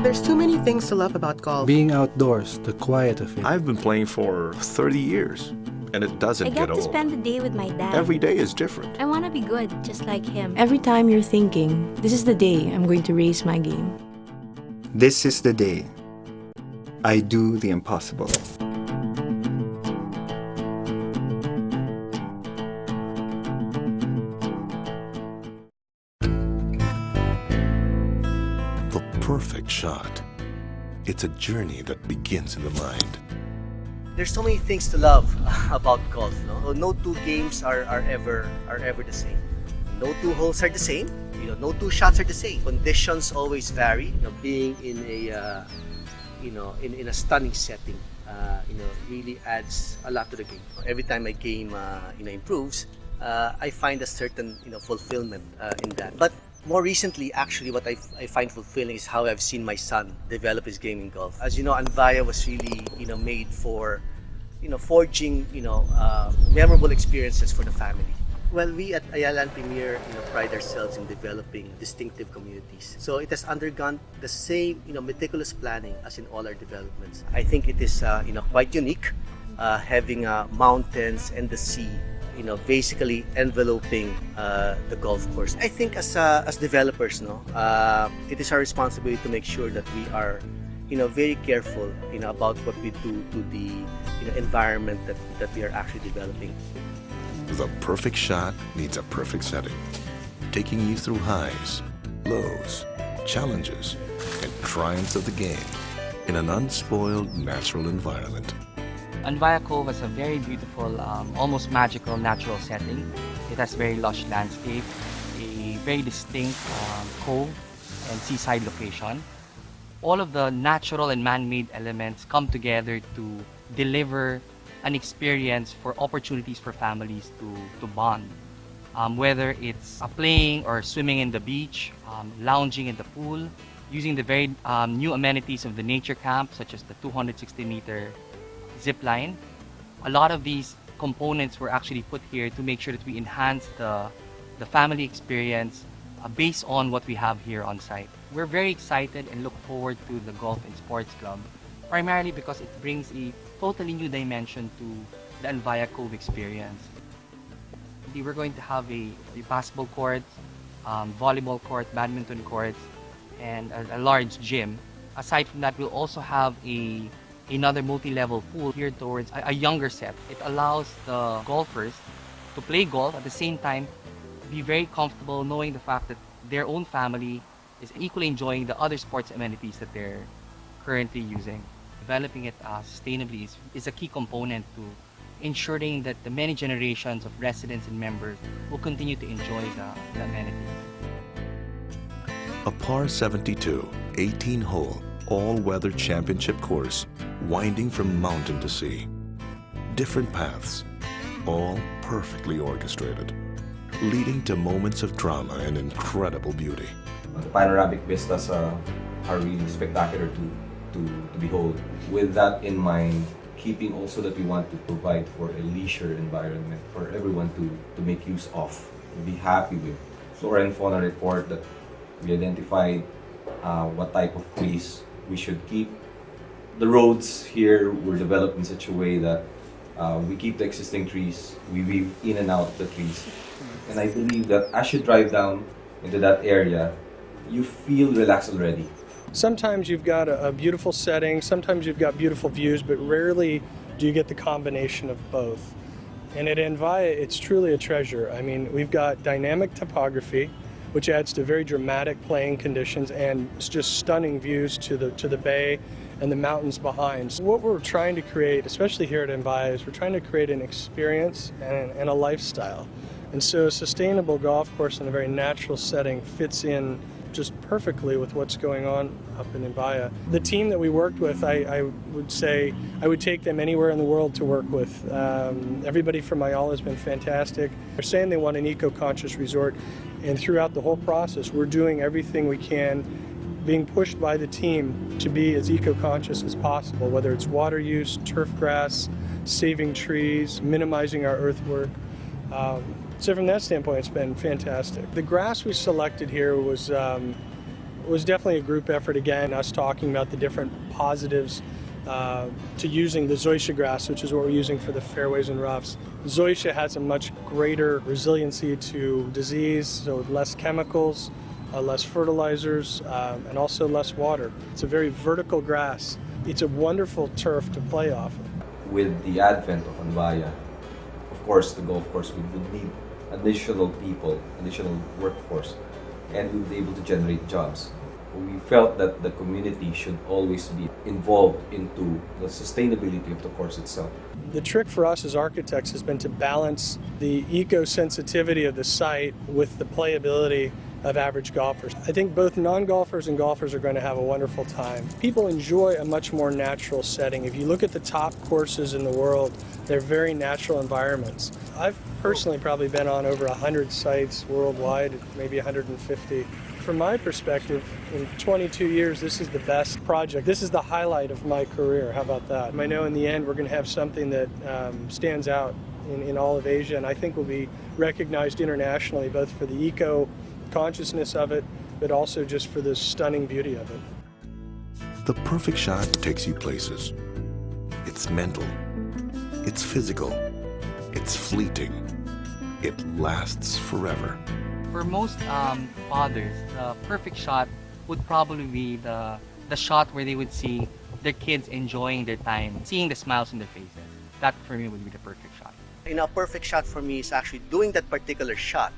There's too many things to love about golf. Being outdoors, the quiet of it. I've been playing for 30 years, and it doesn't get old. I get to spend the day with my dad. Every day is different. I want to be good, just like him. Every time you're thinking, this is the day I'm going to raise my game. This is the day I do the impossible. The perfect shot. It's a journey that begins in the mind. There's so many things to love about golf. No two games are ever the same. No two holes are the same. No two shots are the same. Conditions always vary. Being in a in a stunning setting, really adds a lot to the game. Every time my game improves, I find a certain fulfillment in that. But more recently, actually, what I find fulfilling is how I've seen my son develop his game in golf. As you know, Anvaya was really made for forging memorable experiences for the family. Well, we at Ayala and Premier pride ourselves in developing distinctive communities. So it has undergone the same meticulous planning as in all our developments. I think it is quite unique, having mountains and the sea basically enveloping the golf course. I think as developers, it is our responsibility to make sure that we are very careful about what we do to the environment that we are actually developing. The perfect shot needs a perfect setting, taking you through highs, lows, challenges, and triumphs of the game in an unspoiled natural environment. Anvaya Cove has a very beautiful, almost magical natural setting. It has very lush landscape, a very distinct cove and seaside location. All of the natural and man-made elements come together to deliver an experience for opportunities for families to bond. Whether it's playing or swimming in the beach, lounging in the pool, using the very new amenities of the nature camp, such as the 260-meter zip line. A lot of these components were actually put here to make sure that we enhance the family experience based on what we have here on site. We're very excited and look forward to the Golf and Sports Club, primarily because it brings a totally new dimension to the Anvaya Cove experience. We're going to have a basketball court, volleyball court, badminton courts, and a large gym. Aside from that, we'll also have another multi-level pool geared towards a younger set. It allows the golfers to play golf at the same time, be very comfortable knowing the fact that their own family is equally enjoying the other sports amenities that they're currently using. Developing it sustainably is a key component to ensuring that the many generations of residents and members will continue to enjoy the amenities. A par 72, 18-hole, all-weather championship course winding from mountain to sea. Different paths, all perfectly orchestrated, leading to moments of drama and incredible beauty. The panoramic vistas are really spectacular to behold. With that in mind, keeping also that we want to provide for a leisure environment for everyone to make use of, to be happy with. Flora and fauna report that we identified what type of trees we should keep. The roads here were developed in such a way that we keep the existing trees, we weave in and out the trees. And I believe that as you drive down into that area, you feel relaxed already. Sometimes you've got a beautiful setting, sometimes you've got beautiful views, but rarely do you get the combination of both. And at Anvaya, it's truly a treasure. I mean, we've got dynamic topography, which adds to very dramatic playing conditions and just stunning views to the bay and the mountains behind. So what we're trying to create, especially here at Anvaya, is we're trying to create an experience and a lifestyle. And so a sustainable golf course in a very natural setting fits in just perfectly with what's going on up in Anvaya. The team that we worked with, I would say I would take them anywhere in the world to work with. Everybody from Ayala has been fantastic. They're saying they want an eco-conscious resort, and throughout the whole process we're doing everything we can, being pushed by the team to be as eco-conscious as possible, whether it's water use, turf grass, saving trees, minimizing our earthwork. So from that standpoint, it's been fantastic. The grass we selected here was was definitely a group effort again, us talking about the different positives to using the zoysia grass, which is what we're using for the fairways and roughs. Zoysia has a much greater resiliency to disease, so less chemicals, less fertilizers, and also less water. It's a very vertical grass. It's a wonderful turf to play off of. With the advent of Anvaya, of course, the golf course would need additional people, additional workforce, and we would be able to generate jobs. We felt that the community should always be involved into the sustainability of the course itself. The trick for us as architects has been to balance the eco-sensitivity of the site with the playability of average golfers. I think both non-golfers and golfers are going to have a wonderful time. People enjoy a much more natural setting. If you look at the top courses in the world, they're very natural environments. I've personally probably been on over 100 sites worldwide, maybe 150. From my perspective, in 22 years, this is the best project. This is the highlight of my career. How about that? I know in the end we're going to have something that stands out in all of Asia, and I think will be recognized internationally, both for the eco-consciousness of it, but also just for the stunning beauty of it. The perfect shot takes you places. It's mental. It's physical. It's fleeting. It lasts forever. For most fathers, the perfect shot would probably be the shot where they would see their kids enjoying their time, seeing the smiles on their faces. That for me would be the perfect shot. A perfect shot for me is actually doing that particular shot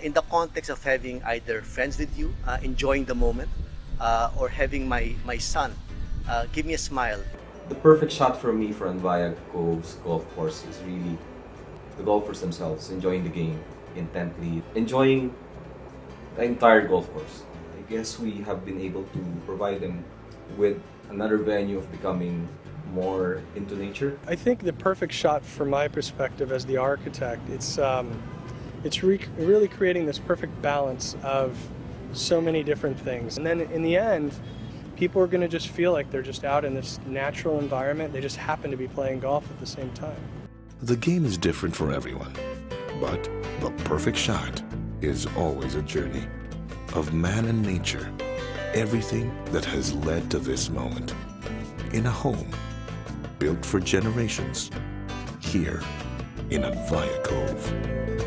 in the context of having either friends with you, enjoying the moment, or having my son give me a smile. The perfect shot for me for Anvaya Cove's golf course is really the golfers themselves enjoying the game intently, enjoying the entire golf course. I guess we have been able to provide them with another venue of becoming more into nature. I think the perfect shot from my perspective as the architect, it's really creating this perfect balance of so many different things. And then in the end, people are going to just feel like they're just out in this natural environment. They just happen to be playing golf at the same time. The game is different for everyone, but the perfect shot is always a journey of man and nature, everything that has led to this moment. In a home built for generations, here in Anvaya Cove.